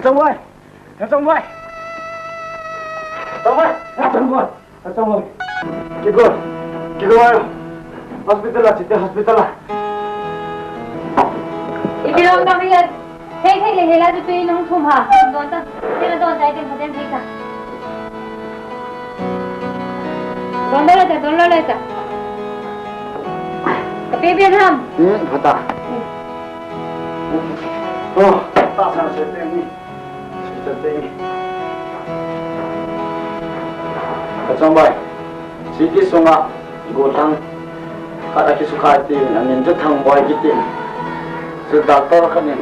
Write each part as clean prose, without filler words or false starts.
Trong ơi, trong ơi, trong ơi, Kiko ayo, hospital lah, cita hospital lah. Ibilong kami yan, hey, lehela tu tuin nung thumha, doon ta, sila doon tayo din hotel kita. Doon lo ta. Tapi biar ham. Betul. Oh, tak sana cerita ni. Kacang bay, siti sunga, gotang, kata kisukai ti, amin jutang boy gitu. Sedaktor kan ni,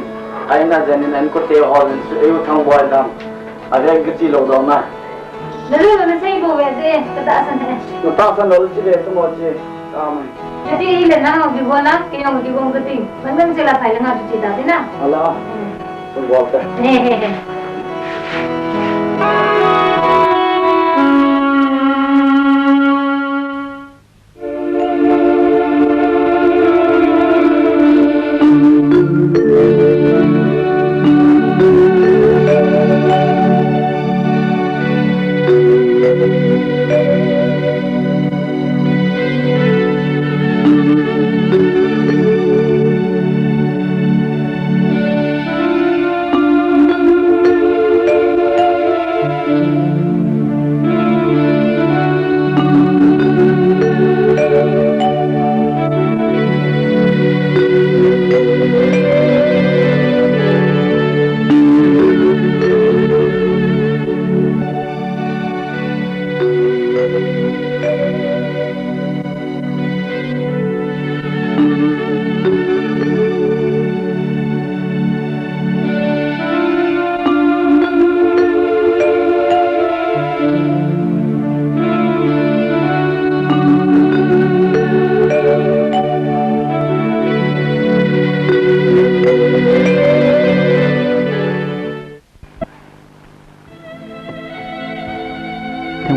aina janin anko teh hall, ayu tang boy dam, ada geti lockdown na. Lalu mana saya bawa je, kata asan ni. Tak asan lalu sih deh, semua sih, ramai. Jadi ini nak nak dibuat nak, ini nak dibuat geti. Mana sila file nak tu cerita ni na. Allah, semua apa? Hehehe.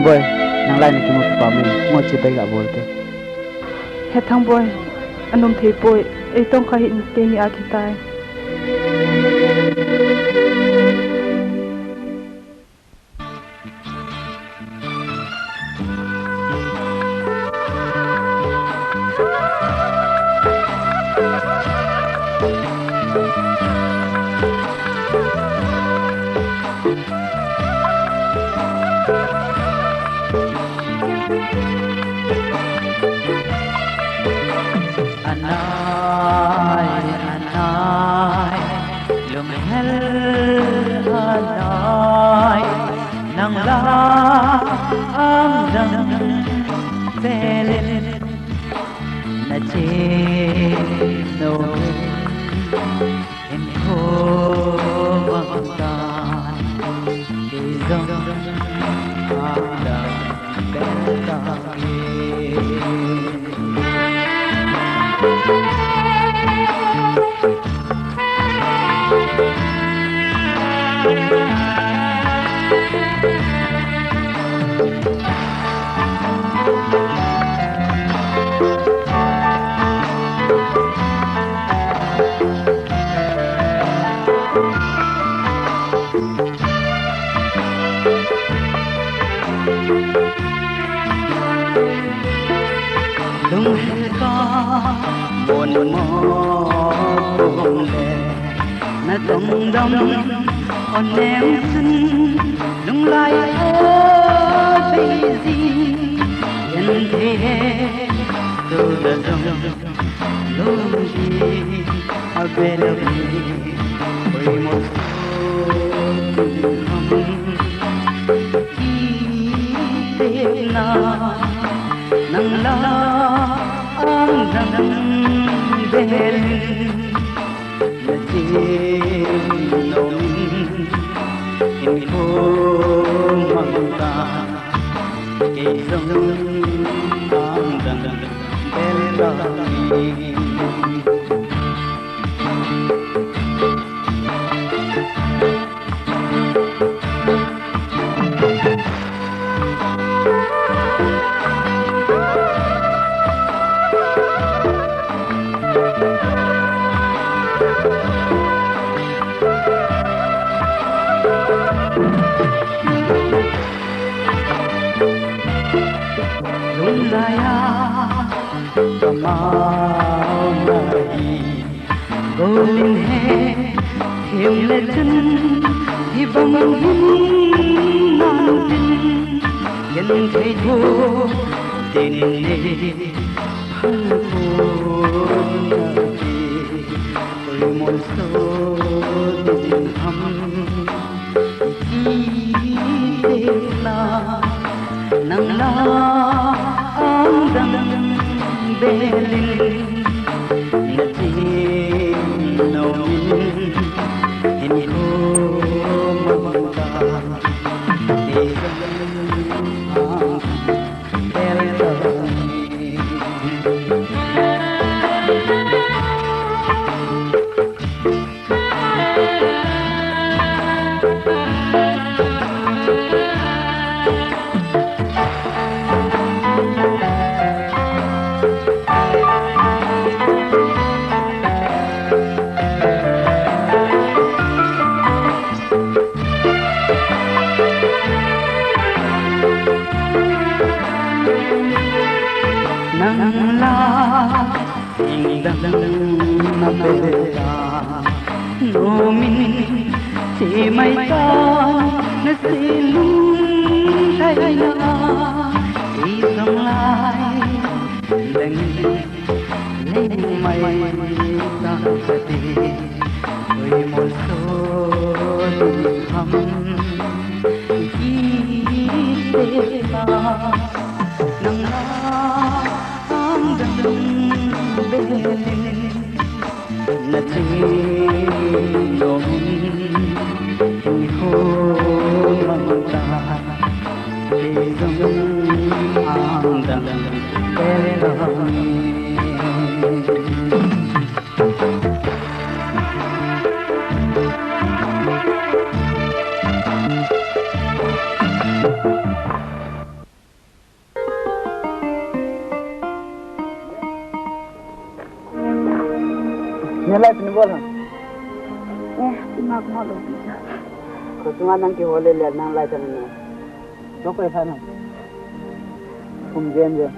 boy, nang lain ni mo pami, mo chipay ka bolte. Hetang boy, anong tipoy, itong kahit tingi akitay. Anai, Anai, Lunghel, Anai, nang laang pelin na chino in ko bangtan izong ang beltangin. Lunghel ka buồn mơ cùng đè na tông đâm on em xin lung lai ơi bây gì nhân thế từ đã dòng lung gì ở bên đi với một số khi na nang la ang bên na chim nồng in cô mang ta cây sông ang bên làng lung laya kamau nahi golin hai thiêu lệ chân hi bang hin nan tin nhân thấy thô tin ne phang phu tôi muốn sâu tin thầm la nang la ang dang belin na ti no min in ko mamta ti ang bel nang la ding dang na bela no min ti mai ta na silung thai na ti song lai dang lên mai ta sa ti oi mo so hum ki te la nang la na chi no in ko mamta te gam ang dang Nyala sini bola. Dimak malu bisa. Kusungan nang ki hole le nang lai tan na. Dokai sana. Kum jem je.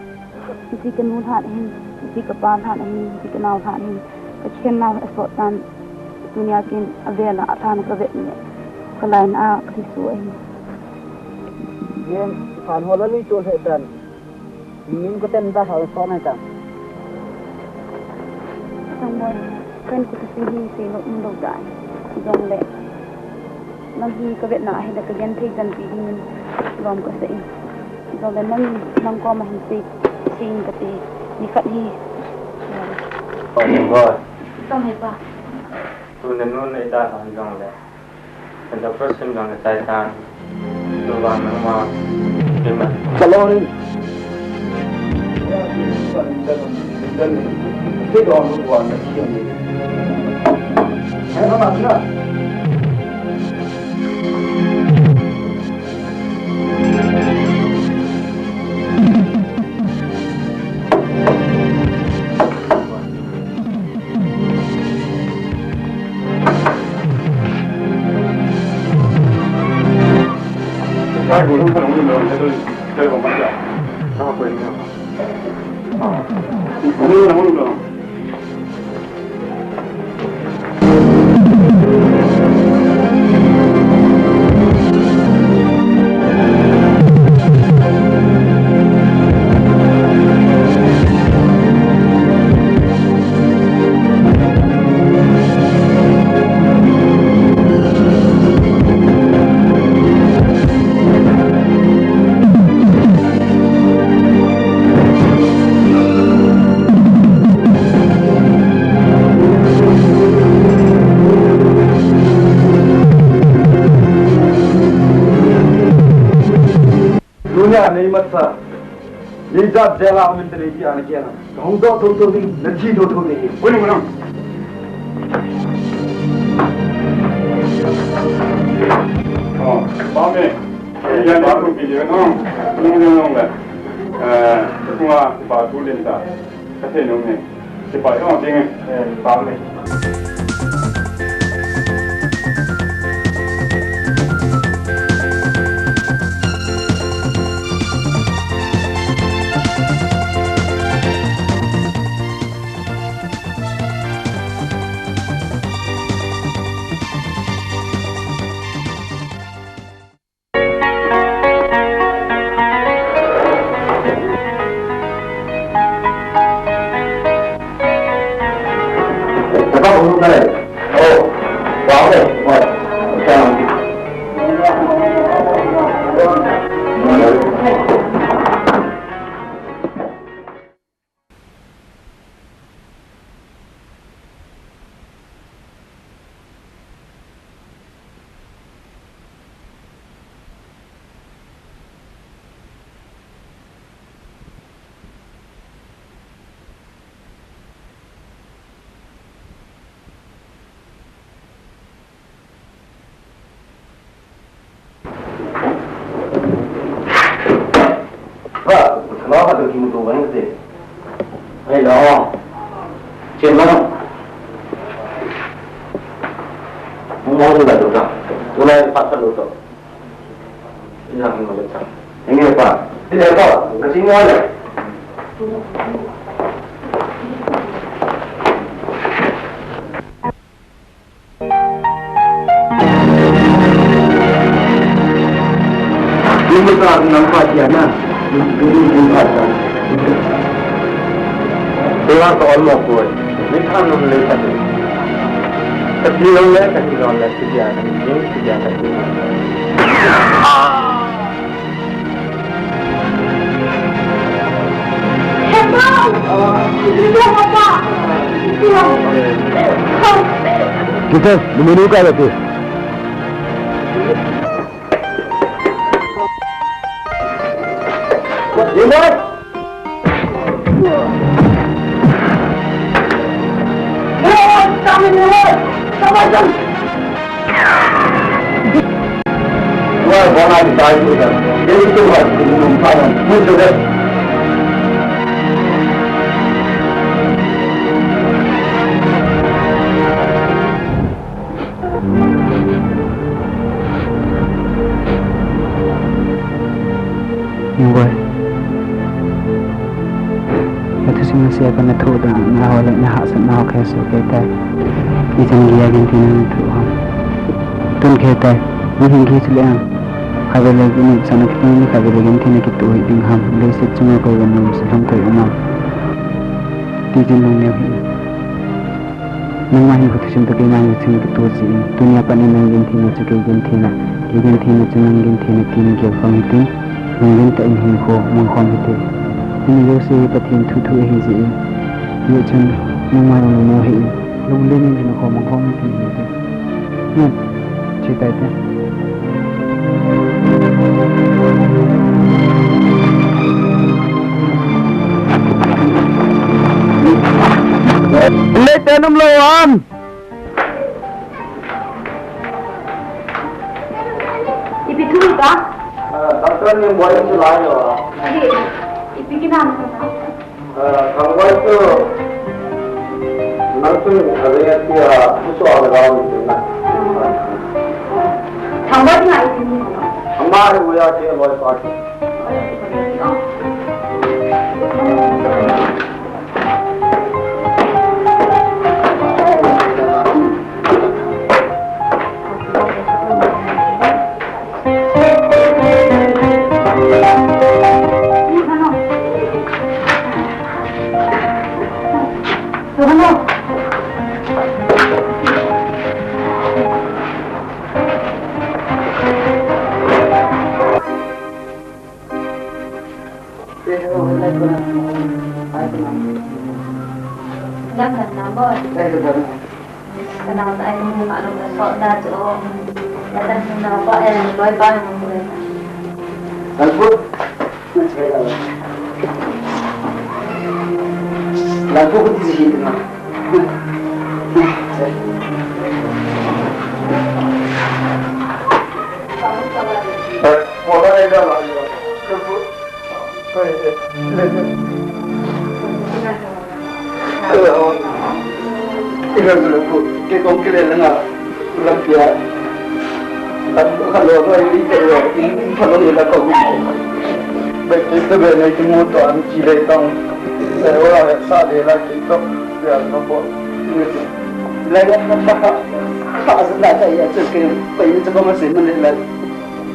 Isi kenu than hin, isi kapan than hin, isi kenal than hin. Kecil nau esok tan dunia kin avela than kavet ni. Kelain a krisu hin. Jem fan hole lui chol he tan. Min ko ten da ha so na ta. Samboy kan ku tasihi se lo indo dai. Dong le. Nang hi kavet na hin da kagen thei jan pi hin lom ko se. Dong le nang ko ma hin se sing ka ti ni khat hi. Rồi. Tông hết ba. Tôi nên luôn lấy ta làm dòng đấy. Thành ra first sinh dòng là tài sản. Tôi vào nó mà nhưng mà Chalo ni. Cái đồ nó còn là chuyện gì? Hãy nó làm nữa. Cái của nó không được để tôi chơi còn bắt đầu. Nó quên nhau. Không được. नहीं मत सा ये जब जेला में तेरे की आने किया ना हम तो नहीं नची तो नहीं Bueno, bueno. Maame, ya ni aku pergi kan, nong le, semua batu lenta, kata nong ni, cepat orang tengok, maame. Nó là được kim tù với cái gì? Hay là trên nó không muốn là được rồi. Tôi này phát ra được rồi. Ini yang mau baca. Ini apa? Ini apa? Kasih mana? Ini tak nampak dia na. Ini nampak. Tuan soal mau buat. Ini kan nampak tadi. Tapi orang kasih orang sedia, ini sedia kasih. Kita menemukan itu. Iman. Kami lewat. Sabarkan. Wah, bona ditarik juga. Jadi itu harus diminumkan. Muncul deh. Boy, itu sih masih akan itu dah ngawalnya hak senang kayak kita. Ikan dia ganti nama tu ham. Tun kita, ini kita lihat. Kalau lagi ni sana kita ni kalau lagi ganti ni kita itu ham. Lepas cuma kau ganam sebelum kau ganam. Tiada nunggu ni. Nunggu itu sih untuk kita ni cuma kita tu. Dunia panen ganti ni juga ganti ni. Ganti ni cuma ganti ni kini kau faham itu. Mungkin tak ingin kau mengkon itu. Ini juga patin tutu hizi. Ia cun nama yang mengahi. Lumlin ini kau mengkon itu. Cerita itu. Lepas enam lawan. Ibu tu tak? Doktor ni boleh selalu. Jadi, ibu kita apa? Kamu itu nanti ada yang dia musuh orang itu nak. Kamu ni apa ini? Hamaरे वो या के boy party Jangan nambah. Kenal saya mungkin maklum sok dah tu. Datang nampak yang loy bang mungkin. Lagu lagu di sini mah. Mola ada lah. Ikan dulu, kita kongkile lenga, lampiah. Kalau orang ini kerja, ini kalau dia nak kau, baik kita benar itu mudah, cilai tang, orang sahaja lagi tu biar nampak. Lagi nampak, khas nak saya cakap, pergi cakap masih mana lagi,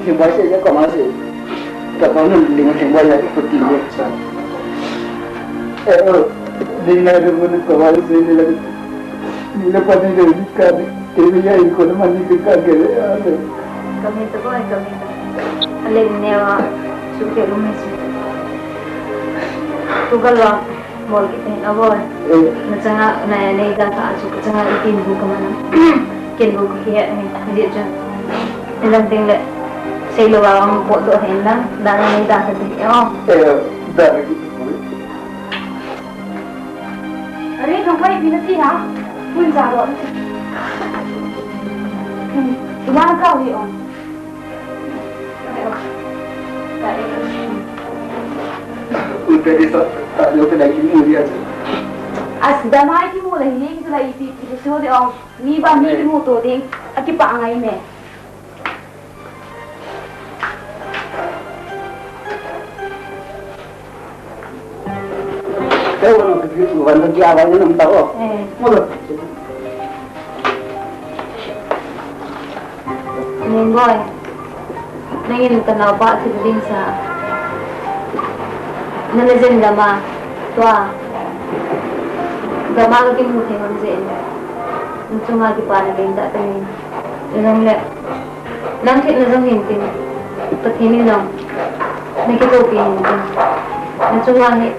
timbal saya cakap masih, cakap mana dengan timbal yang ikut timbal. Dengan dengan kawal sini lagi. Bila pada dia ikan, dia yang ikut mandi ikan ke? Kami tu boy kami. Alih newa suke rumah sih. Tu kalau mall kita ni aboy. Macam naya nega ka asu macam itin buku mana. Ken buku kia ni dia je. Dalam tinggal saya luar orang buat tu hendak dan ni dah tadi. Oh. Dah. Hari kamu ini nanti ha? Pun jauh. Gimana kau ni om? udah itu tak lupa lagi mulia. As damai ki mo lah ni kita lagi pi so de ong ni ba ni mo to ding aki pa ngai me. Tahu nak pergi bukan lagi awalnya nam tahu. Mula. Nengoy. Nangin kenapa si Beding sa nanazen gama tua gama lagi muthe manzen nucunga di pana benda tani nang le nang thit na jong hintin pathini nang nakito pin nucunga ni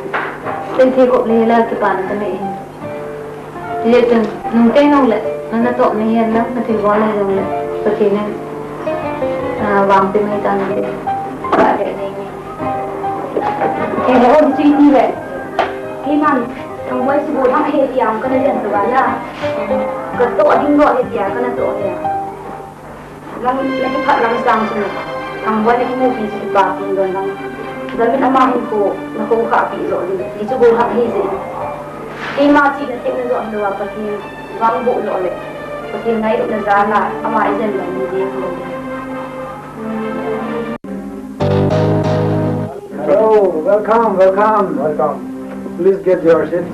tin thi ko le la ki pana tani ye chen nung te nong le na to ni yan na na thi wa le jong le pathini vàng tin hay ta này và để này cái đó thì suy vậy cái mà thằng quay số bốn thằng hệ thì ông cái này nhận được là cái tổ đinh gọi hệ thì cái này tổ thì nó lấy cái phận làm sang rồi thằng quay cái mô phí chỉ bạc rồi nó giờ mình đã mang hình cổ nó không khả bị rồi thì số bốn thằng hệ gì cái mà chỉ là thêm nó dọn được và thì vang bộ dọn lại và thì ngay được ra là ông ai dần là như thế rồi. Hello, welcome. Please get your seat.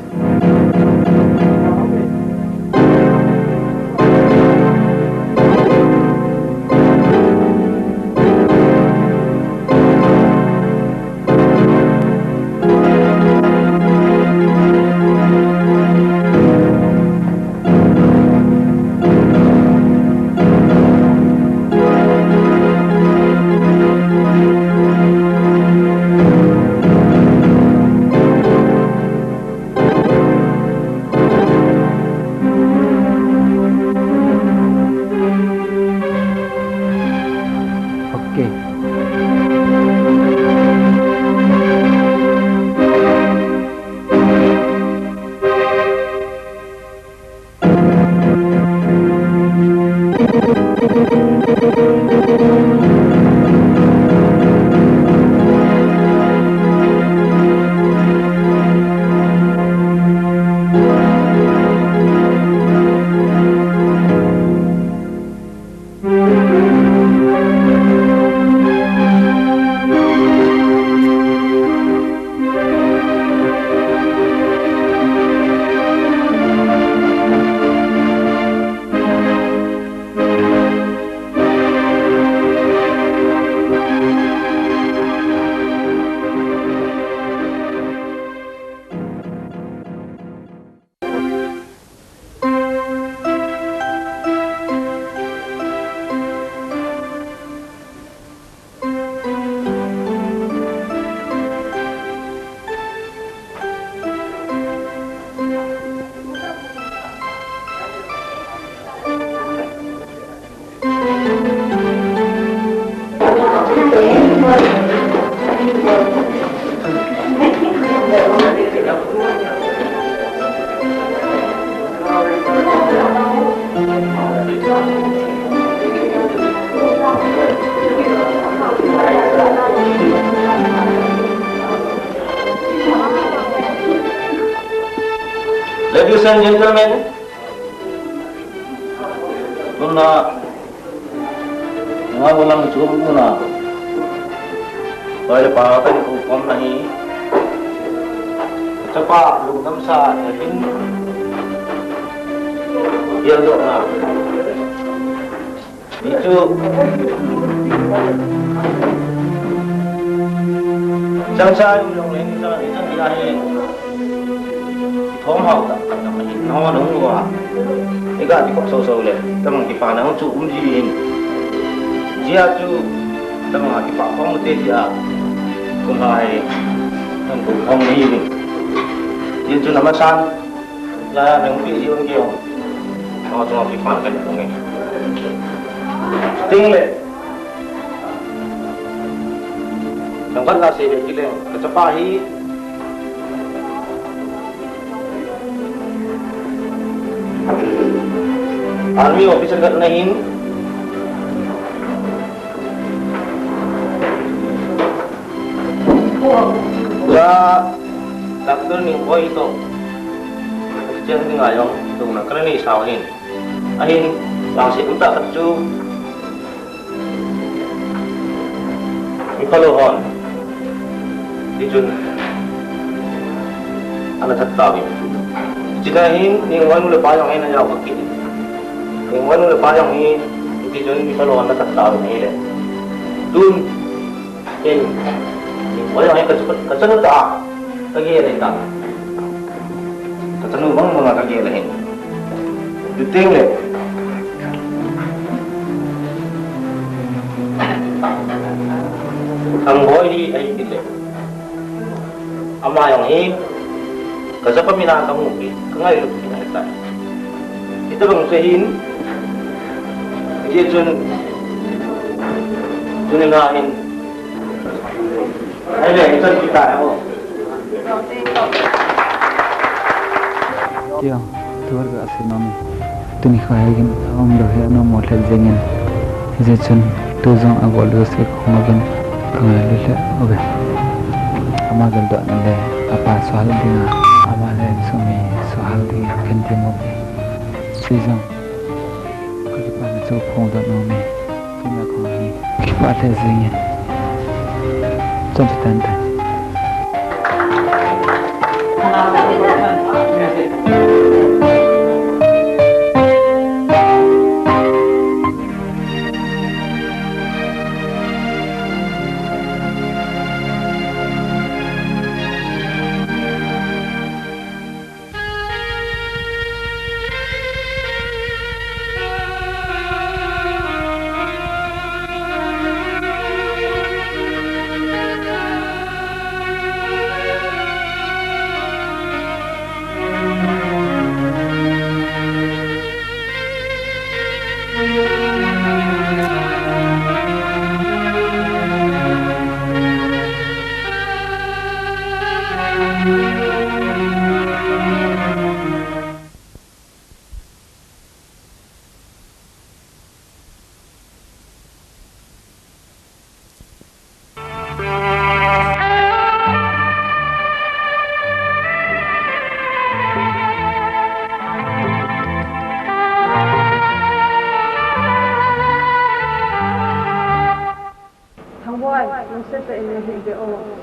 Ladies and gentlemen, muna nga walang sumunod muna dahil pakatan ko kung nahi at saka lugam sa ating yelo na dito sang yung lang sa isang biyahe thom hậu da nó đúng rồi cái gà thì cũng sâu sâu lên tâm cái phản nó chủ gì hình chia chú tâm cái phản không một tết gì à cũng hay thằng cũng không nghĩ gì nhưng chú nằm san là đừng bị gì ông kêu nó cho cái phản cái này này tinh lên thằng bắt là sẽ cái lên cái chấp hi Army officer kat nahin sa doctor ni boy itu jangan tinggal yang tu nak kena ni sawahin ahin langsung minta kerja kalau hon dijun anak tertawi jika hin yang wan mulai payung hin aja Kuki yang wan mulai payung hin dijun kalau anak tertawi ni le dun hin yang payung hin kecil tak lagi ada tak kecil bang mana lagi ada hin diting le ang boy di ay dile ama yang ini kasi paminata mo kangayon pinakita ito bang sahin hindi juningahin ay le ito kita ako Kyo tuwar ga asinami tuni khayagin om dohe no motel jengin hizechun tuzong agol se khomagin kangalile obe amagal do nale apa soal dinga amale sumi soal dinga kenti mobe sizong kuki pa na so phong do no me kina khoni ki pa te zingin chon tan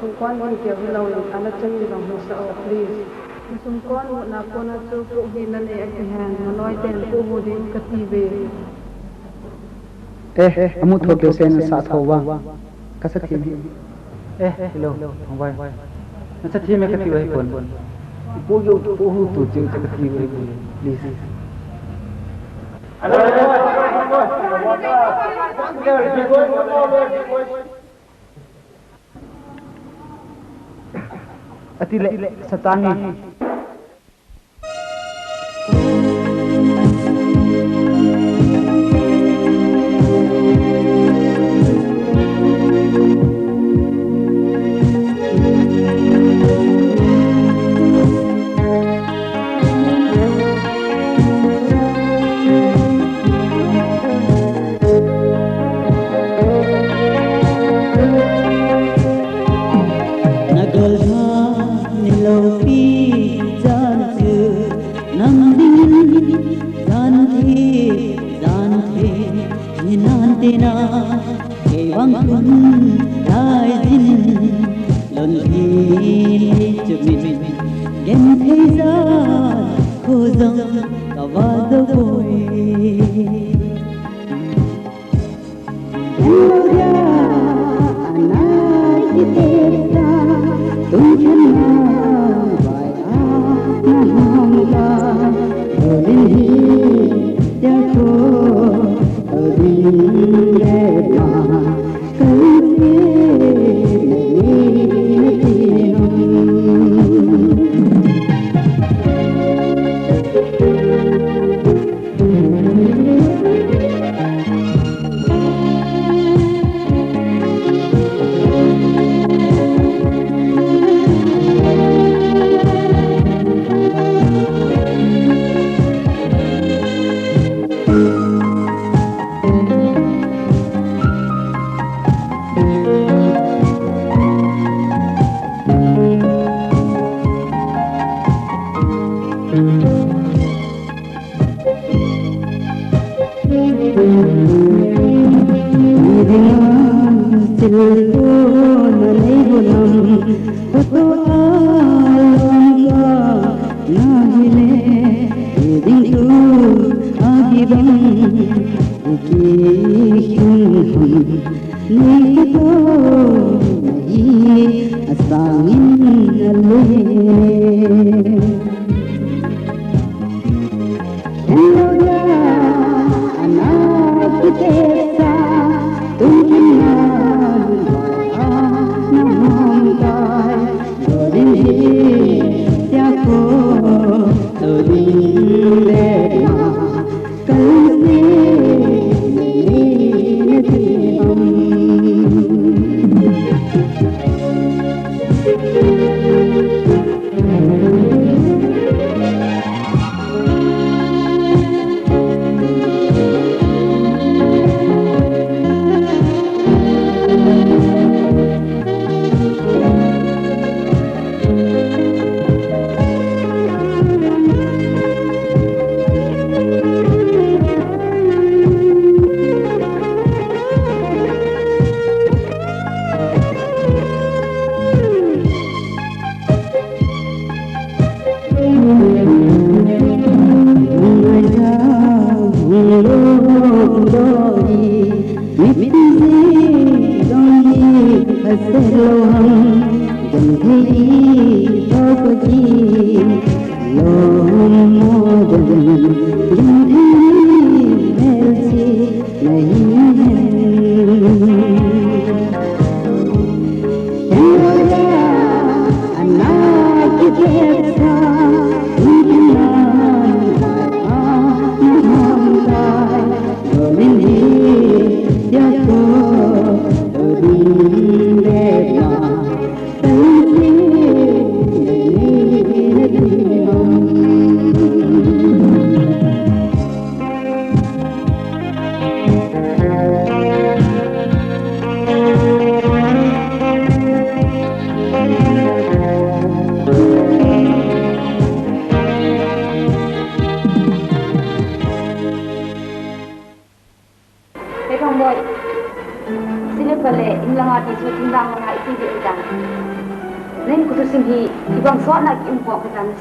Sungkwan ni kia hilau anak cengli bang husa please. Sungkwan na pona tu Kuki nan e akihan manoi ten ku hudin katibe. amu thoke sen sa thowa kasat ki hello bhai na sa thi me kati wai pon pu yo pu hu tu jing ta kati wai please atile satangi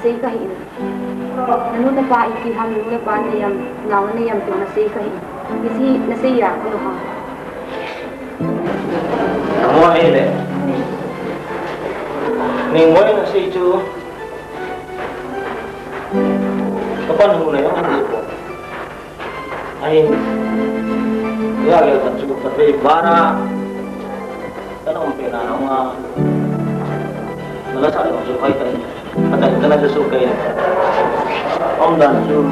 Sei ka hin. Nanu na pa iki ham lu na pa ni yam ngaw na yam tu na sei ka hin. Isi na sei ya ko ha. Mo ai le. Ning mo na sei chu. Kapan hu na yo andi ko. Ai. Ya le ta chu ta pe bara. Ta no pe na nga. Mala sa lo chu kai ta. Ada kena sesukai om dan su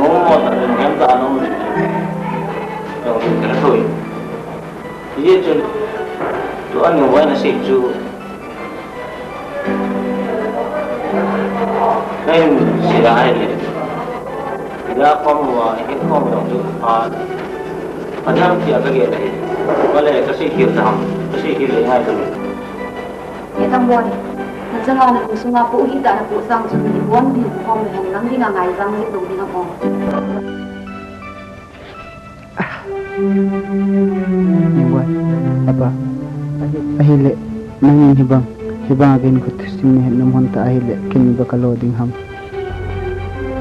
ngomong dan nyata nom yang kena tuh dia cun tuan yang buat nasi cu lain siapa ini dia kamu ini kamu yang tu ada dia kerja lagi boleh kasih kita yang itu Ya tambon. Nanti na sunga po kita na po sang sungi buwan di ko mo hang lang di nga ngai sang ni do di nga ko. Buat apa? Ahile nangin hibang agin ko testing ni namon ta ahile kini bakalo ding ham.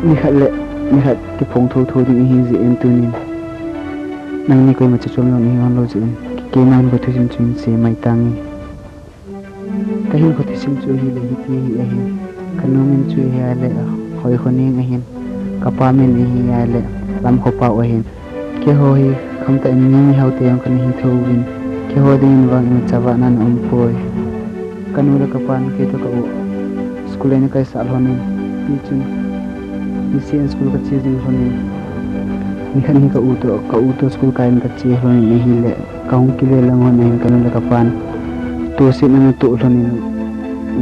Ni hat ti phong thu ding hi zi entunin. Nang ni ko ma chachom lo ni on lo zi ke nan ko thusin chin se mai tangi. Kahin ko tisim chu hi le hi ahin kanumin chu hi ale hoi khoning ahin kapamin hi ale lam ko pa ahin ke ho hi kham ta ni hau te yang kan hi thowin ke ho ding wang ni chawa nan poi kanula kapan ke to ko school ne kai sal honin ni chun ni sen school ka chi ding honin ni kan hi ka uto school kai ka chi honin hi le kaung ki le lang honin kanula kapan tu si na tu lonin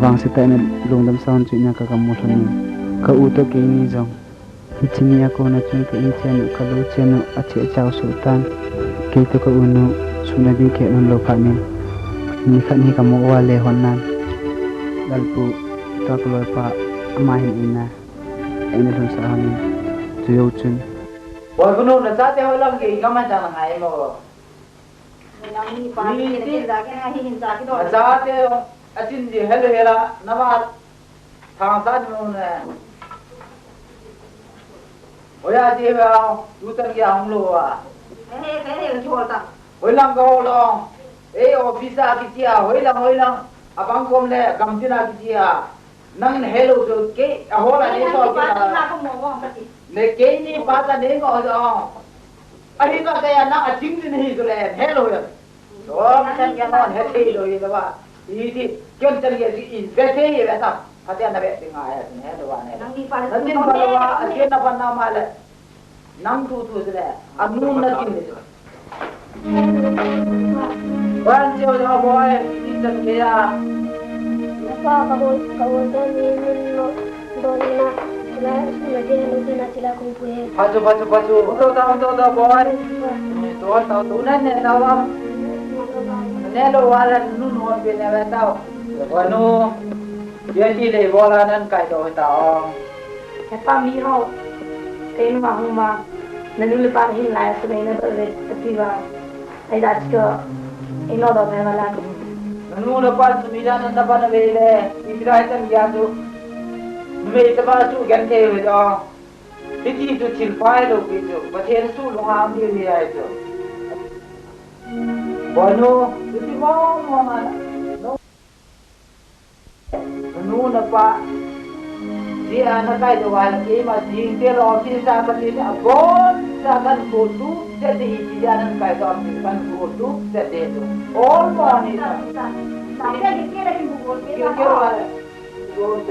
wang si ta na lungdam sound chu nya ka kamu lonin ka uto ke ni jong ichini ako na chun ka inchen ka lo chen ache chao sultan ke to ka unu suna di ke non lo khanin ni khan hi ka mo wa le honan dalpu ta ko pa amahin ina dun sa amin tuyaw chun Boy kuno na sa te holang ke ingama jana ngai mo. Ni pa ni ke da ke na hin sa ke do. Sa te atin di helo hela nama thang sa mo ne. Oya di ba utan ki ang lo a. He chol ta. Holang ko lo. Office a ki tia holang abang kom le kamtina ki tia. Nang hello so ke ahola ni so ki Na ko mo mo ka ti. Ne ke ni pata ne ko jo. Ahi ka kaya na aching ni nahi so le hello ya. So kan ya non he thei lo ye ba. Idi kyon chal ye in bethe ye beta. Atya na be tinga ya ne do wa ne. Nang ni pa. Natin ba wa atya na ban na male. Nang tu tu le anun na kin ni. Wan jo jo boy in dan ke ya. Napa kau ni lo dona la lagi na sila kung puhe. Pacu. Uto boy. To tu na ne dawa. Ne lo wala nun hon be ne ba tao. Wanu ye ti le wala nan kai do tao. Ke pa mi ho. Ke no ma huma. Na lu le pa hin la so ne ba le ti ba. Ai da ko ino do me wala. Nanu na pa sumida nan da pa na be le. Idrai tan gya tu. Me ta ba su gan ke we do. Titi tu chin pai lo bi tu. Ba the su lo ha mi ni ai tu. Wanu titi mo ma. Nanu na pa dia anak kai do wal ke ma jing te lo ki sa ka ni abon sa kan ko tu te de dia anak kai do kan ko tu te de tu all morning Saya kira ki bugol ke. ke wal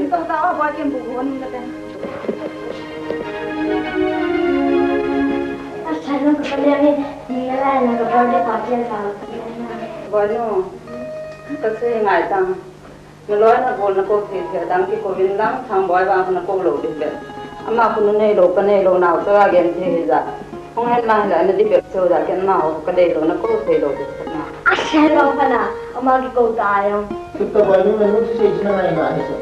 Ito tawa ba ke bugol ni ta. Asal ko kaya ni nila na ko birthday party sa. Bueno, kasi ngai tang Ngeloi na bol na ko thi dang ki ko vin lang thang boy ba na ko lo dik le. Ama ko ne lo pa ne lo na so again thi za. Hong hen ma la na di be so da ken ma ko de lo na ko thi lo dik na. Asal ko pala amagi ko tayo. Kita baru menurut saya senang naik naik so.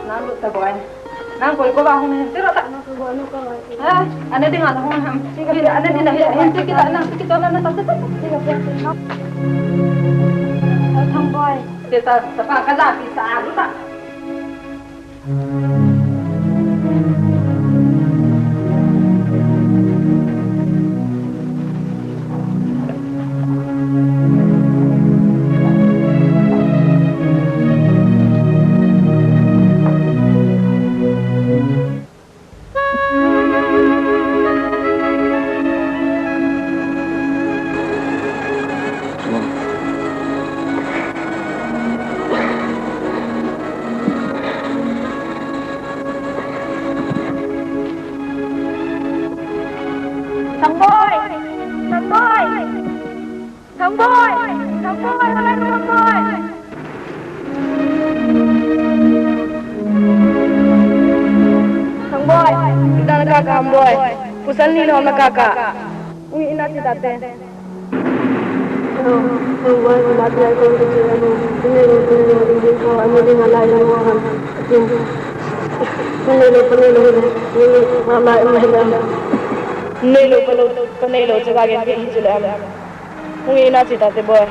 Nang lu ta boy. Nang boy ko ba hong ne tira ta. Ha, ana di nga hong ham. Sige, ana di na hen ti kita na ta ta. Sige, Thằng boy. kita sa pa ka da pi sa lu ta. Boy, pusan ni lo na kakak. Ui ina si tate. Boy, mati aku ini ko amo din ala ina mo han. Panelo ini mama mahila. Panelo jaga gen ke hijula. Ui ina si tate boy.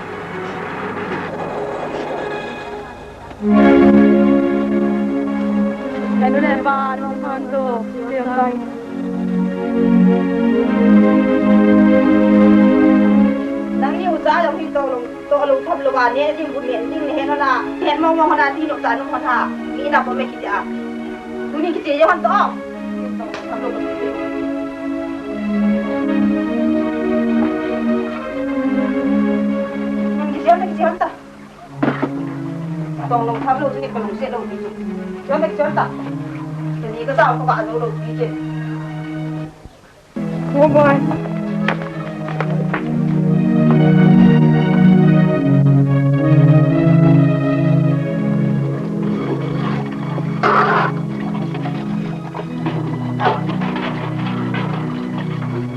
Ano na ba ano to? Yung kay Nang yêu giá giống như tôi lùng thầm lùng à nhé nhưng một miệng nhưng hết nó là hết mong mong là đi lục giá nó thà nghĩ nào có mấy cái gì à tôi đi cái gì cho hắn to thầm lùng cái gì hắn ta tổng lùng thầm lùng thì còn lùng sẽ lùng gì chứ cái gì hắn ta thì cái sao các bạn nó lùng gì chứ oh boy.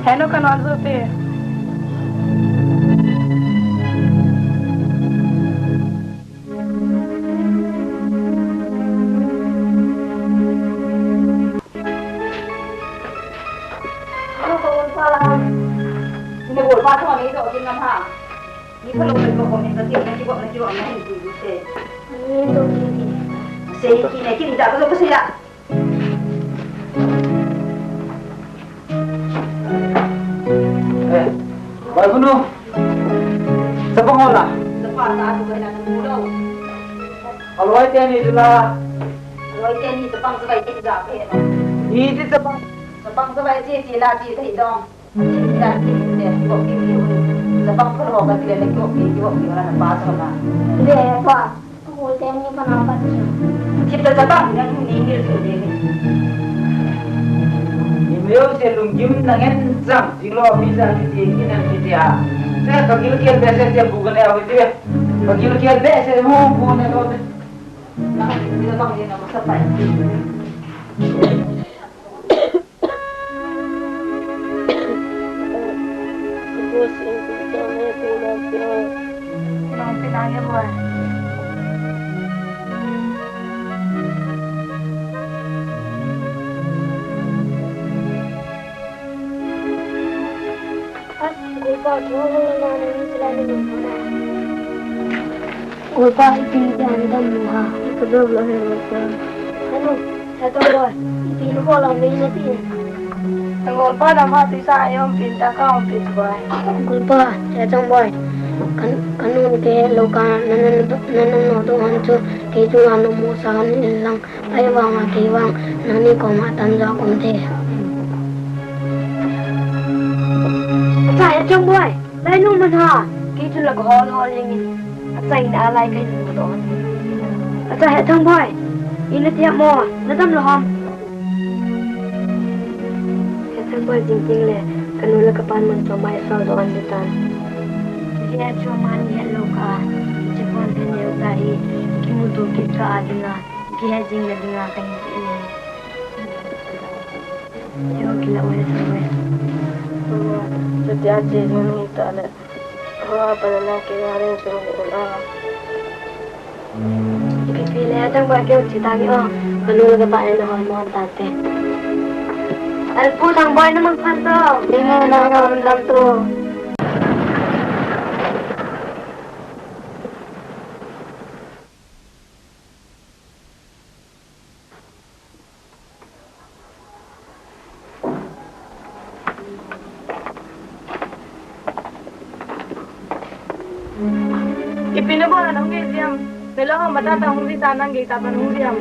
Hello kan also pe. Saya kini kini tak perlu saya. Baguno. Siapa ngolah? Lepas aku kena mulu. Kalau itu ni itulah. Kalau ini sepang sebaik tidak apa. Ini sepang. Sepang sebaik je lagi tak dong. Lagi dia kok ini. Sepang kalau kau tidak lagi kok orang nampak sama. Dia apa? Aku tanya kenapa sih? Kita sepang yang ini tu dia. Imeo selung jim nangen zam jilo bisa ditinggi nanti dia. Saya kagil biasa dia bukan apa dia. Kagil biasa mau bukan apa. Dia bang dia nama siapa? Kenapa pinanya boy? Gulpa ipindihan dan muha. Ito daw lahir ko. Ano? Ito boy. Ipino ko lang may natin. Ang gulpa na mati sa ayong pinta ka ang pitboy. Gulpa, ito boy. Kanun ke loka nanonoto hancho ke tu anu mo sa kanilang aywang akiwang nani ko matanda kunti. Saya chong boy. Lai nung man ha. Ke tu lag hol lingin. Say na alay kay doon. At sa hetang boy, inatiyak mo, nadam loham. Hetang boy, jing-jing le, kanula kapan man so may sa doon ditan. Siya chuman yellow ka, Japon kanyo tahi, kimuto kita adina, kaya jing na dinga kayo ini. Yo kila ulit sa boy. Setiap jenis ni tak ada. Apa lelaki yang suruh ulang? Pilih aja buat kau cerita ni oh, kalau lagi pakai nama mohon tante. Alpu sang boy nama pantau, dengan nama dalam tu. Ipino ko na nung gayam. Nila ko matatang huli tanang gay tapan huli am.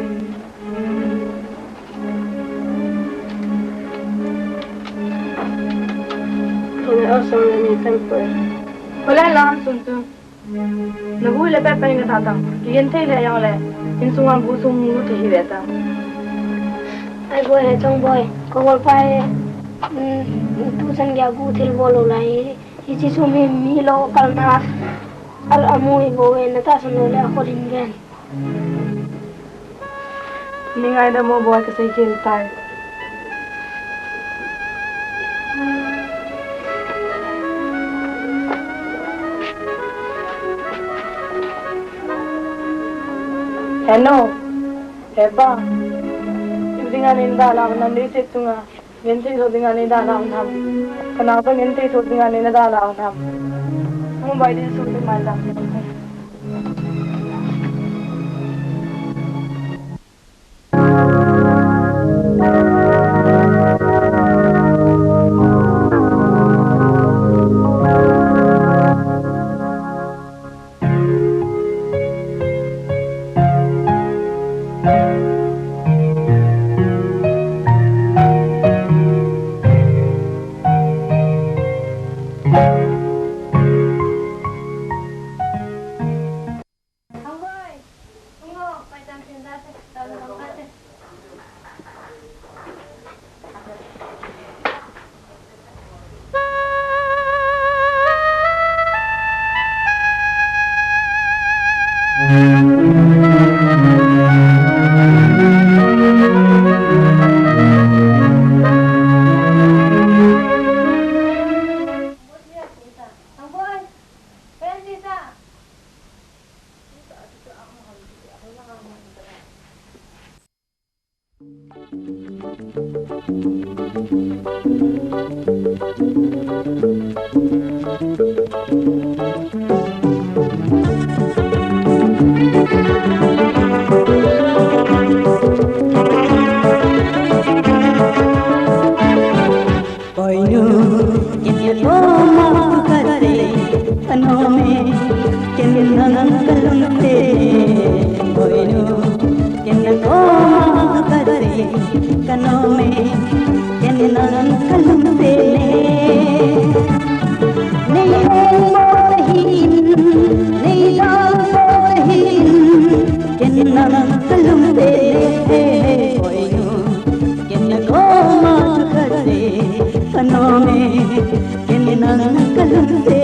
Kami asal ni temper. Wala lang sunto. Nagula pa yung natatang. Kiyentay la yung le. Insungan busong mo tihireta. Ay boy, hetong boy. Kawal pa tusan gya butil bolo lai. Isi sumi milo kalna. Al-amuhi boy na tasan wala ako rin gan. Ningay na mo boy kasi kiltay. Hello, Eba. Dengan indah lah, nanti situ nga. Ganti so dengan indah lah unham. Kenapa ganti so dengan indah lah unham? Kamu bayi dia sulit malam. kalunte boinu kenna koma kare kanome kenna kalunte nei mohin nei mohin kenna kalunte boinu kenna koma kare kanome kenna kalunte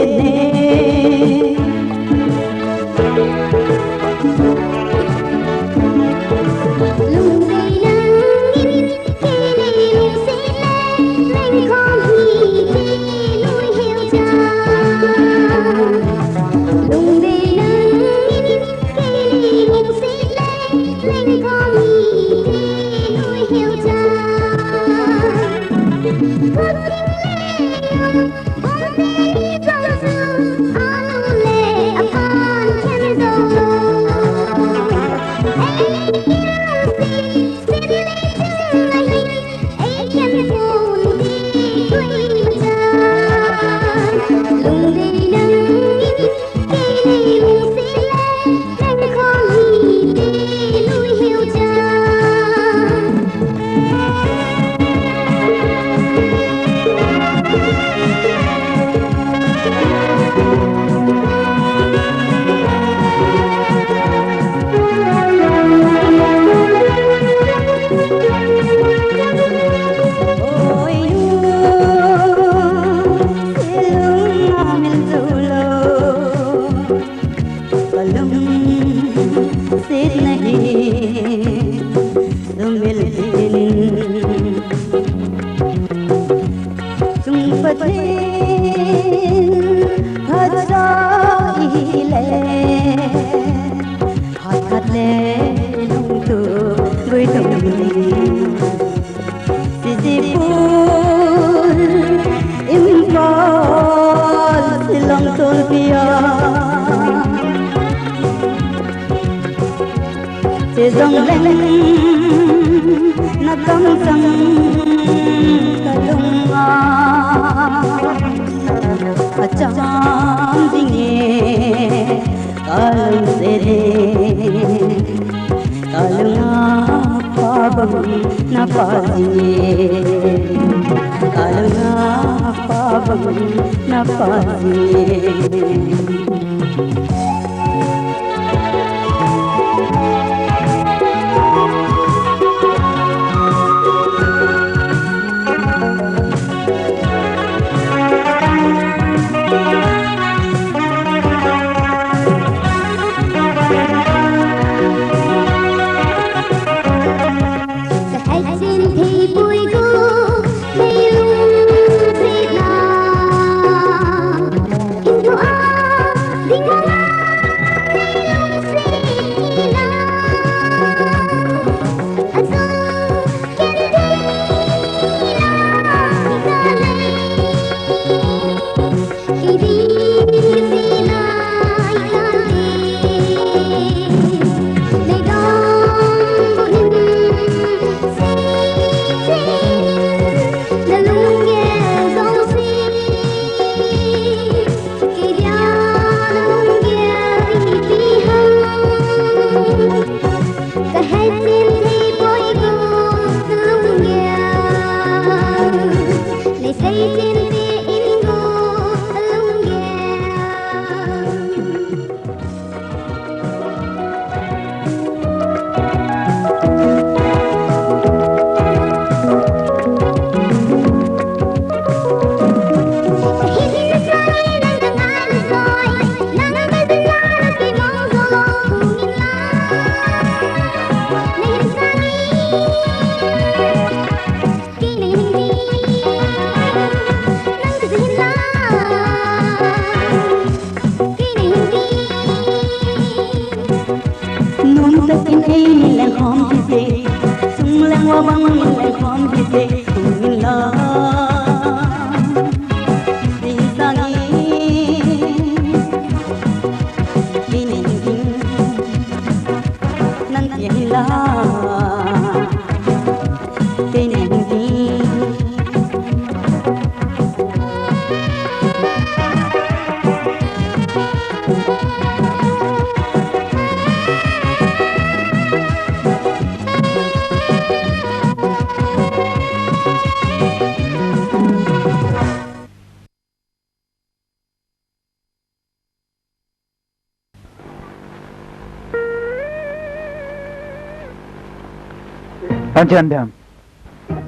Anjan dam.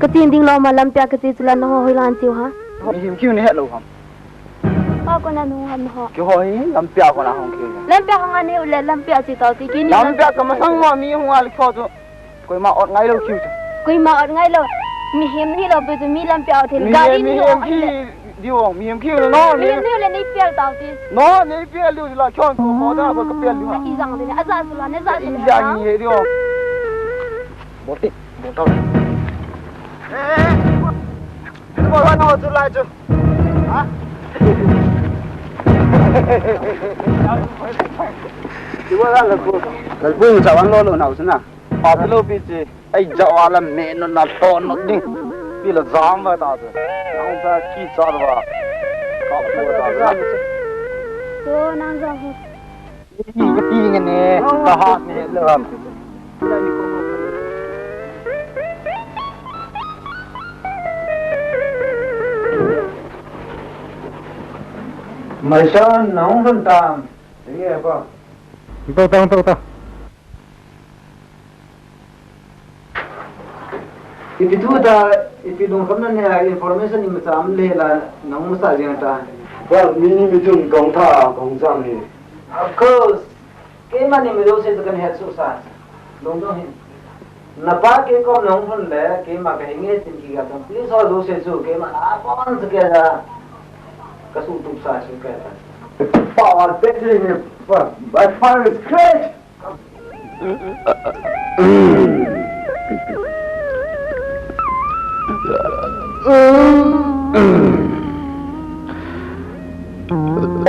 Ketin ding lo malam pia kecil tulan ho hilan tiu ha. Him kiu ni het lo ham. Ko na nu ham ho. Ki ho hi lam pia ko na hong kiu. Lam pia hong ane ule lam pia si tau ti kini. Lam pia ka masang ma mi hong al kho tu. Koi ma ot ngai lo kiu tu. Koi ma ot ngai lo. Mi hem ni lo pe tu mi lam pia thil gari ni lo. Đi vào miếng kia nó đi lên đi phía tàu đi nó đi phía lưu là cho nó có đó có cái phía lưu đi rằng thế azan sula ne za đi rằng gì đi vào một tí một đâu cái bộ nó trở lại chứ hả đi vào là cô cháu ăn lô nào thế nào họ cái lô bị gì ai cháu làm mẹ nó là to nó đi vì là dám vào tao rồi ông ta khi sao đó vào có cái tao rồi cô năng ra không cái gì cái này ta hát này lượm mày sao nóng hơn tạm thế nghe không tao if you don't come in here information in Assam le la nang masa jeng ta well mini mitun gong tha gong jam ni of course ke mani me do se kan het so sa long do hin na pa ke kom nong hun le ke ma ka hinge tin ki ga tam please all do se so ke ma a pon se ke da ka su tu sa su ke ta power better by far is great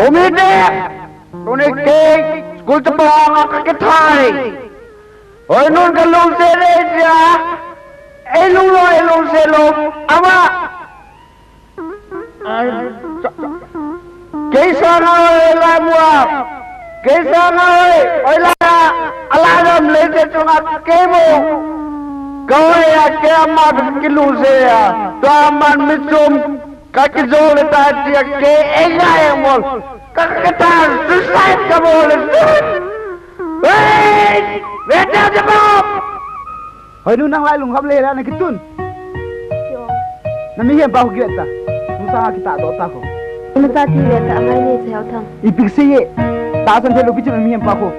Umi đẹp, umi kê, cô ta bỏ cái thai, ôi nôn cái lông xe đây ra, ai lông xe lông, ama, cái sao nói là mua, cái sao nói, ôi là alarm lên cho chúng ta cái bộ. Kau ya kiamat kilu saya, tuaman misum kaki zol tadi ke enggak yang mol, keketan susah kamu lepas. Hei, betul jawab. Hoi nu nang lai lung kap le lah nak kitun. Nami yang bau kita, musa kita do tak ko. Musa tiada tak ngai ni saya thang. Ipik sih, tak sampai lu bicara nami yang bau.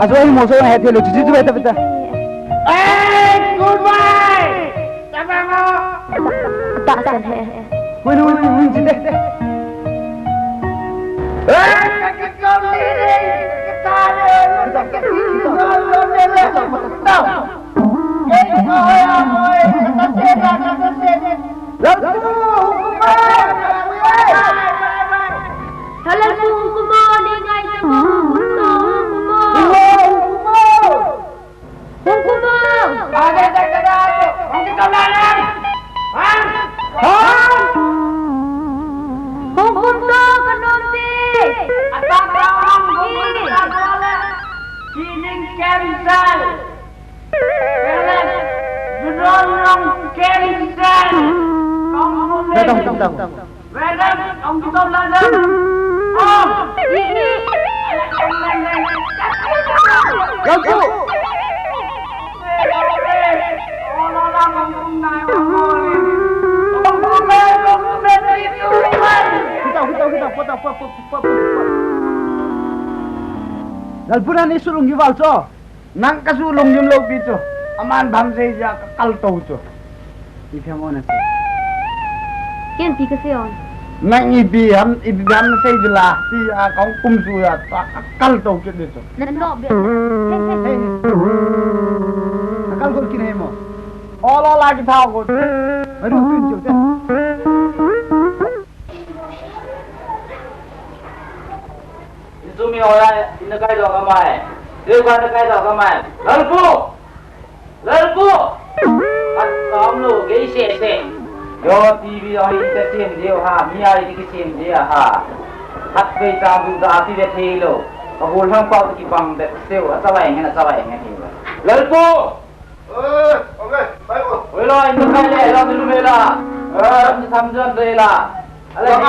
Asal ini musa yang hati lu cuci cuci betul. Goodbye. Siapa mau? Tak sampai. Wih, sini. Lalpunan isulung giwal so, nang kasulung yung low pito, aman bam sa iya kaltaw so. Ikaw mo na siya. Kian pi kasi on. Nang ibiham na sa iya siya kong kumsuya, kaltaw so dito. Nanok biya. Hey. Nakal ko kinay mo. Ola lagi tao ko. Ano pinjo te? Sumi orang ini kaya dok kamai, dia bukan kaya dok kamai. Lalpu, kamu lu gay sih. Yo TV ahi tersiam dia ha, miari dikisiam dia ha. Hat kaya tahu dah hati dia thelo. Kabul hang pau tu kipang dek sewa, sabai yang hiba. Lalpu. Okay, baik. Wala ini kaya lah dulu mela. Samjun deh lah. Alah,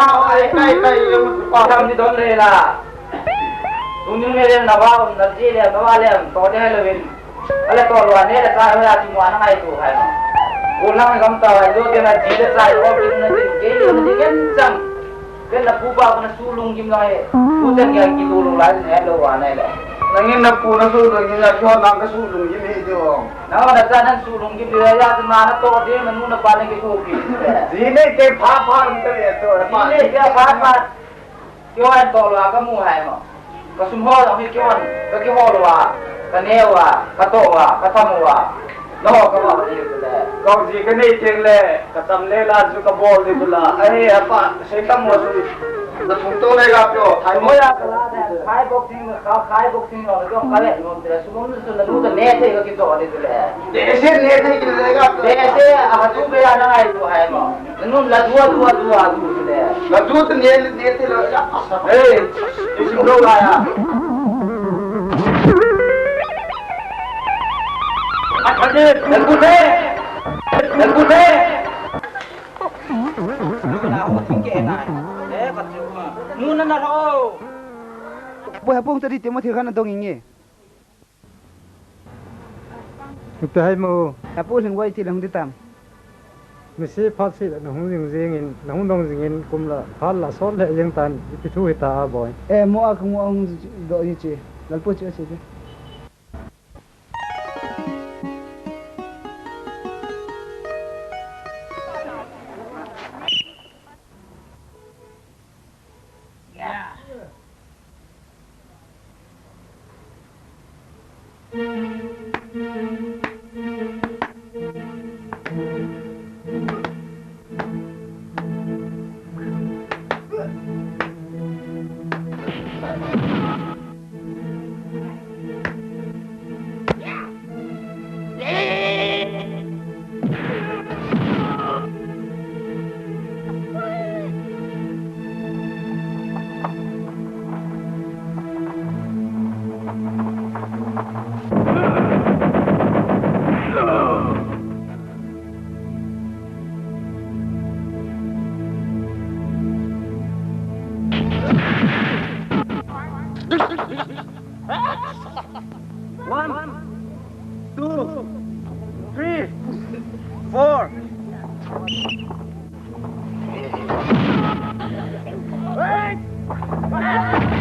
kai yang Samjun don deh lah. Tunjung mere na ba na je le ba le to de le Ala to lo ane la sai hoya tu mana ngai tu hai ma. Ulang gam ta hai do ke na ji le sai ho kin na din ke yo na din cham. Ke na pu ba na sulung kim lai. Tu jan ya ki lu lai ne lo wa nai la. Nangin na po na sulung yung nasyo na ka sulung yung medyo. Na na sa nan sulung kim le ya tu na to de na nu na pa ne ke Kuki. Zine ke papa ang tali ito. Zine ke papa. Kyo an to lo ka mu hai ma. Ka sum ho la mi kyo an. Ka ki ho lo wa. Ka ne wa. Ka to wa. Ka tham wa. No ka wa ni le. Kau ji ka nei ting le. Katam le la ju ka bol di tula. Ay apa se kam mo su. Na thung to le ga pyo. Thai mo ya ka la da. Khai boxing ka khai boxing no ka ka le no te su mo su na nu ka ne te ka ki to ni le. De se ne te ki le ga pyo. De se a tu be ya na ai tu hai ma. Nu la dua tu le. La du te ne te lo ya. Hey, isi bro la ya. Nagbuhe! Wala ako tingke na. Katiwa. Muna na raw. Buhay pong tadi timo thikan na dong inge. Ipahai mo. Apo ling wai ti lang ditam. Misi phasi na hung jingin na hung dong jingin kumla phal la sol le jing tan ipitu hita boy. Mo ak mo ang do ni chi. Lalpo chi chi. One, two, three, four. Hey!